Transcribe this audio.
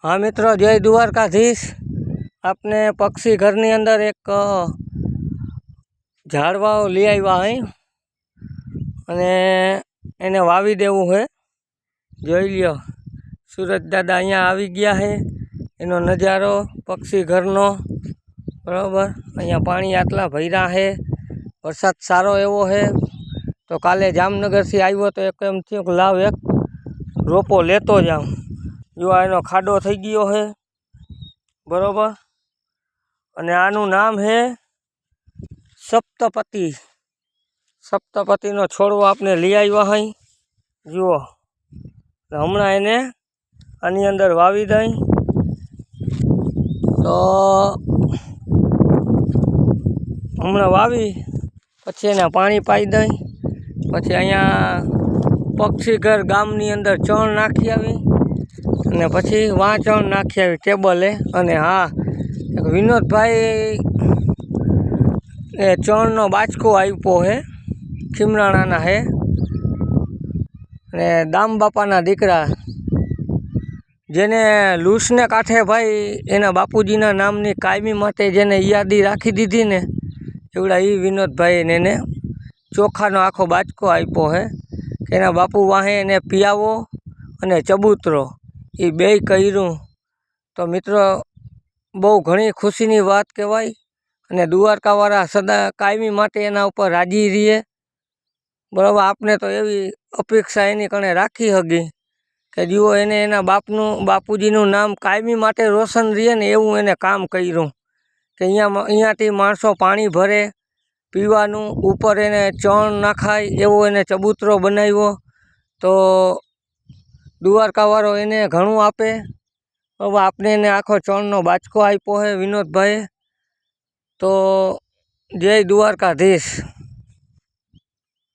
हाँ मित्रों, जय द्वारकाधीश। आपने पक्षी घरनी अंदर एक झाड़वाओ लई आव्या है अने एने वावी देवुं है। जोई ल्यो, सूरज दादा अहींया आवी गया है। एनो नजारो पक्षी घरनो बराबर। अहींया पाणी आटला भर्या है, वरसाद सारो एवो है। तो काले जामनगर थी आव्यो तो एक एम थयुं के लाव एक रोपो लेतो जाऊं। जो आ एनो खाडो थई गयो है बरोबर। अने आनु नाम है सप्तपति। सप्तपति नो छोड़वो आपने लई आव्या है। जुओ, हमणां एने आनी अंदर वावी दई तो हमणां वावी पछी एने पाणी पाई दई। पछी अहींया पक्षी घर गामनी अंदर चण नाखी आवी अने पछी वहाँ चण नाखी आवी टेबले। अने हाँ, एक विनोद भाई चणनो बाचको आप्यो है, खीमराणाना है। ने दाम बापाना दीकरा जेने लूसने कांठे भाई एना बापूजीना नामनी कायमी माटे जेने यादी राखी दीधी ने एवड़ा ई विनोद भाई ने चोखानो आखो बाचको आप्यो है कि एना बापू वाहे एने पियावो अने चबूतरो ई बेय कर्युं। तो मित्रों, बहु घणी खुशीनी वात कहेवाय। अने द्वारकावाळा सदा कायमी माटे एना उपर राजी रहे बराबर। आपने तो एवी अपेक्षा एनी कणे राखी हगी कि जुओ एने एना बापूजीनुं नाम कायमी माटे रोशन रहे ने एवुं एने काम कर्युं कि अहींयाथी माणसो पाणी भरे पीवानुं, उपर एने चण नाखाय एवो एने चबूतरो बनाव्यो। तो द्वारकावाळो एने घणुं आपे। अब आपने एने आखो चणनो बाचको आप्यो है विनोद भाई। तो जय द्वारकाधीश।